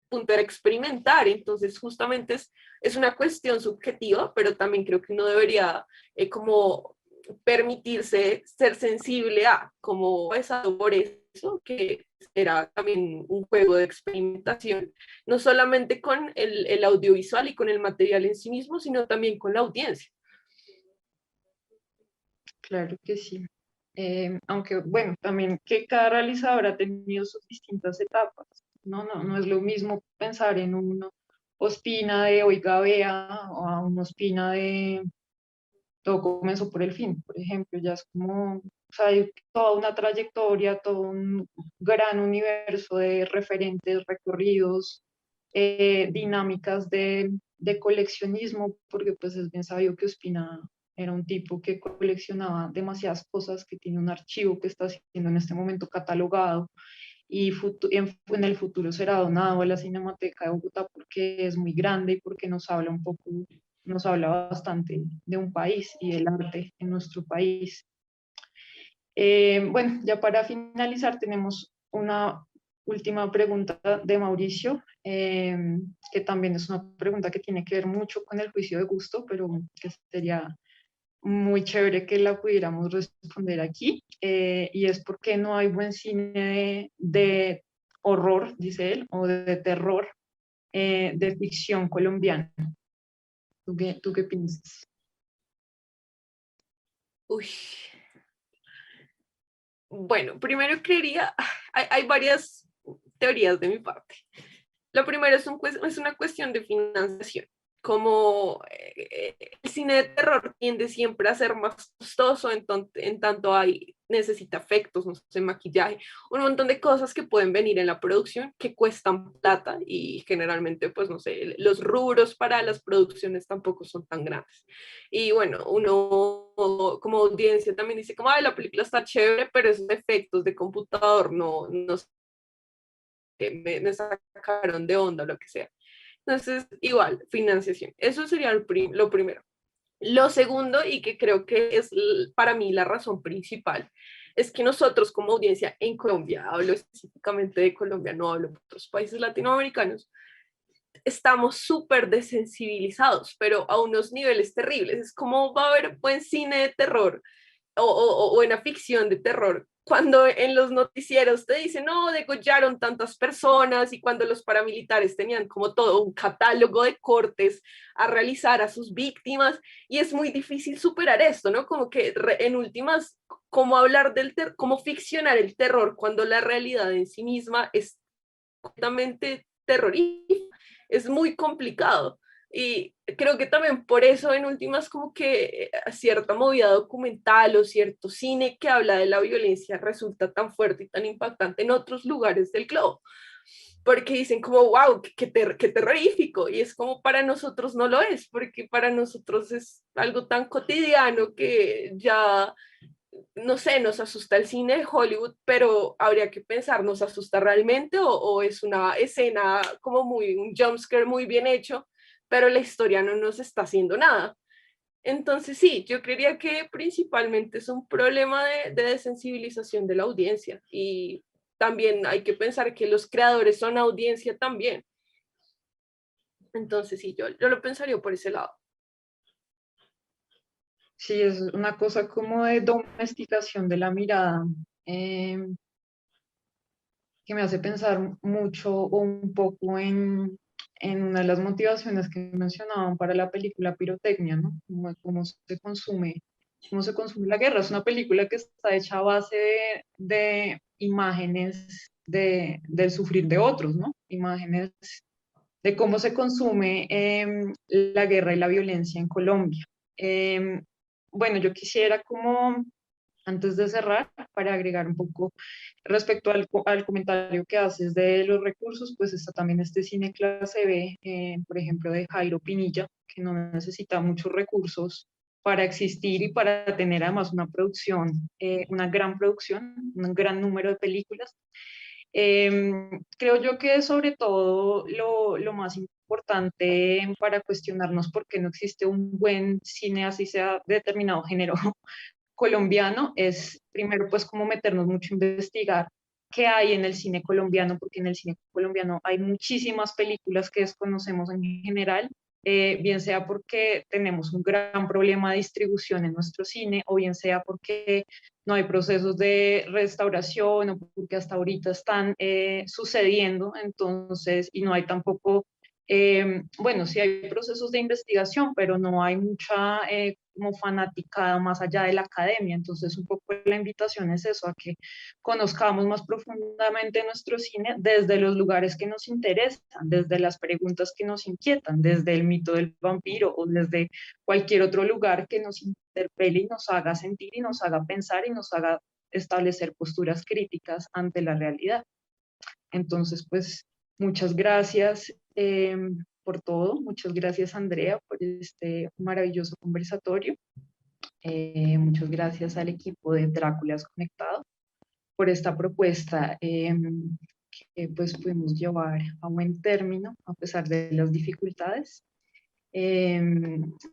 punto era experimentar. Entonces, justamente es una cuestión subjetiva, pero también creo que uno debería como permitirse ser sensible a como pesado por eso, que era también un juego de experimentación, no solamente con el audiovisual y con el material en sí mismo, sino también con la audiencia. Claro que sí. Aunque bueno, también que cada realizador ha tenido sus distintas etapas. No es lo mismo pensar en un Ospina de Oiga Vea o a un Ospina de Todo comenzó por el fin, por ejemplo, ya es como, o sea, hay toda una trayectoria, todo un gran universo de referentes, recorridos, dinámicas de coleccionismo, porque pues es bien sabido que Ospina era un tipo que coleccionaba demasiadas cosas, que tiene un archivo que está siendo en este momento catalogado y en el futuro será donado a la Cinemateca de Bogotá porque es muy grande y porque nos habla un poco, nos habla bastante de un país y del arte en nuestro país. Bueno, ya para finalizar tenemos última pregunta de Mauricio, que también es una pregunta que tiene que ver mucho con el juicio de gusto, pero que sería muy chévere que la pudiéramos responder aquí, y es por qué no hay buen cine de horror, dice él, o de terror, de ficción colombiana. Tú qué piensas? Uy, bueno, primero creería, hay varias teorías de mi parte. Lo primero es una cuestión de financiación. Como el cine de terror tiende siempre a ser más costoso, en tanto necesita efectos, no sé, maquillaje, un montón de cosas que pueden venir en la producción que cuestan plata y generalmente, pues no sé, los rubros para las producciones tampoco son tan grandes. Y bueno, uno como audiencia también dice como, ay, la película está chévere, pero esos efectos de computador no me sacaron de onda o lo que sea. Entonces, igual, financiación. Eso sería lo primero. Lo segundo, y que creo que es para mí la razón principal, es que nosotros como audiencia en Colombia, hablo específicamente de Colombia, no hablo de otros países latinoamericanos, estamos súper desensibilizados, pero a unos niveles terribles. Es como va a haber buen cine de terror o buena ficción de terror cuando en los noticieros te dicen, no, degollaron tantas personas y cuando los paramilitares tenían como todo un catálogo de cortes a realizar a sus víctimas y es muy difícil superar esto, ¿no? Como que en últimas, cómo hablar cómo ficcionar el terror cuando la realidad en sí misma es completamente terrorífica, es muy complicado. Y creo que también por eso en últimas como que cierta movida documental o cierto cine que habla de la violencia resulta tan fuerte y tan impactante en otros lugares del globo. Porque dicen como, wow, qué terrorífico. Y es como para nosotros no lo es, porque para nosotros es algo tan cotidiano que ya no sé, nos asusta el cine de Hollywood, pero habría que pensar, ¿nos asusta realmente o es una escena como un jumpscare muy bien hecho, pero la historia no nos está haciendo nada? Entonces sí, yo creería que principalmente es un problema de desensibilización de la audiencia y también hay que pensar que los creadores son audiencia también. Entonces sí, yo lo pensaría por ese lado. Sí, es una cosa como de domesticación de la mirada, eh, que me hace pensar mucho o un poco en una de las motivaciones que mencionaban para la película Pirotecnia, ¿no? Cómo se consume la guerra. Es una película que está hecha a base de imágenes del sufrir de otros, ¿no? Imágenes de cómo se consume la guerra y la violencia en Colombia. Em, bueno, yo quisiera como, antes de cerrar, para agregar un poco respecto al comentario que haces de los recursos, pues está también este cine clase B, por ejemplo, de Jairo Pinilla, que no necesita muchos recursos para existir y para tener además una producción, una gran producción, un gran número de películas. Creo yo que sobre todo lo más importante para cuestionarnos por qué no existe un buen cine, así sea de determinado género colombiano, es primero pues como meternos mucho a investigar qué hay en el cine colombiano, porque en el cine colombiano hay muchísimas películas que desconocemos en general, bien sea porque tenemos un gran problema de distribución en nuestro cine, o bien sea porque no hay procesos de restauración o porque hasta ahorita están sucediendo, entonces, y no hay tampoco, bueno, sí hay procesos de investigación, pero no hay mucha como fanaticada más allá de la academia, entonces un poco la invitación es eso, a que conozcamos más profundamente nuestro cine desde los lugares que nos interesan, desde las preguntas que nos inquietan, desde el mito del vampiro o desde cualquier otro lugar que nos interpele y nos haga sentir y nos haga pensar y nos haga establecer posturas críticas ante la realidad. Entonces, pues, muchas gracias por todo. Muchas gracias, Andrea, por este maravilloso conversatorio. Muchas gracias al equipo de Dráculas Conectado por esta propuesta, que pues pudimos llevar a buen término a pesar de las dificultades.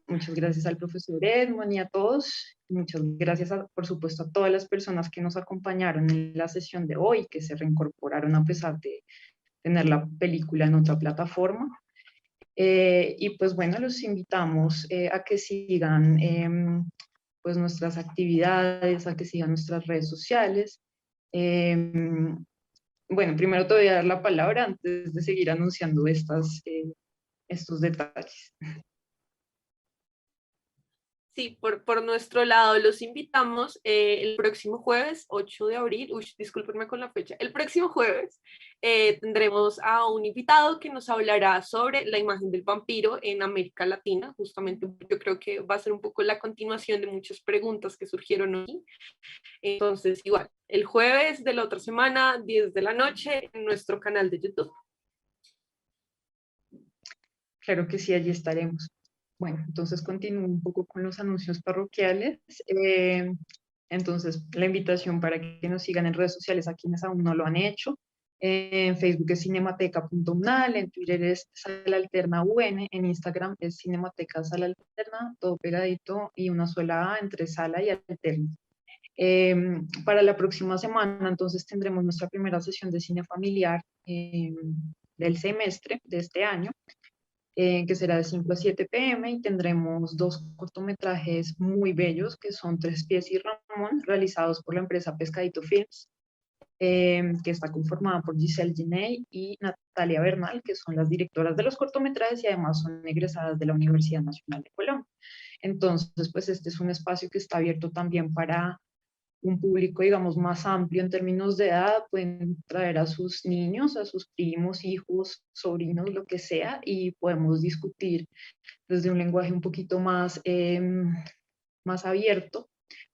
Muchas gracias al profesor Edmond y a todos. Muchas gracias, por supuesto, a todas las personas que nos acompañaron en la sesión de hoy, que se reincorporaron a pesar de tener la película en otra plataforma. Y pues bueno, los invitamos a que sigan pues nuestras actividades, a que sigan nuestras redes sociales. Bueno, primero te voy a dar la palabra antes de seguir anunciando estos detalles. Sí, por nuestro lado los invitamos el próximo jueves, 8 de abril, discúlpenme con la fecha, el próximo jueves tendremos a un invitado que nos hablará sobre la imagen del vampiro en América Latina. Justamente yo creo que va a ser un poco la continuación de muchas preguntas que surgieron hoy. Entonces, igual, el jueves de la otra semana, 10 de la noche, en nuestro canal de YouTube. Claro que sí, allí estaremos. Bueno, entonces continúo un poco con los anuncios parroquiales. Entonces, la invitación para que nos sigan en redes sociales a quienes aún no lo han hecho. En Facebook es cinemateca.unal, en Twitter es Sala Alterna UN, en Instagram es Cinemateca Sala Alterna, todo pegadito y una sola A entre Sala y Alterna. Para la próxima semana, entonces, tendremos nuestra primera sesión de cine familiar del semestre de este año, que será de 5 a 7 p.m. y tendremos dos cortometrajes muy bellos, que son Tres Pies y Ramón, realizados por la empresa Pescadito Films, que está conformada por Giselle Giney y Natalia Bernal, que son las directoras de los cortometrajes y además son egresadas de la Universidad Nacional de Colombia. Entonces, pues este es un espacio que está abierto también para un público, digamos, más amplio en términos de edad. Pueden traer a sus niños, a sus primos, hijos, sobrinos, lo que sea, y podemos discutir desde un lenguaje un poquito más abierto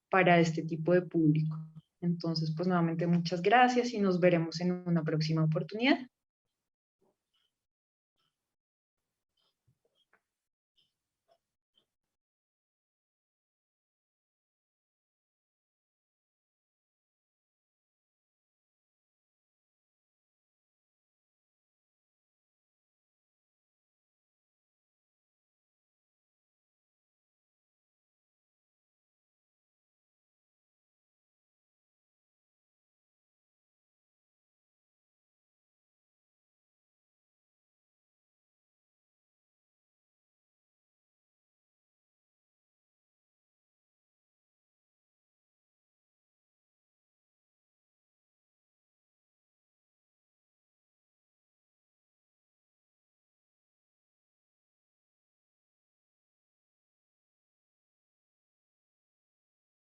para este tipo de público. Entonces, pues nuevamente muchas gracias y nos veremos en una próxima oportunidad.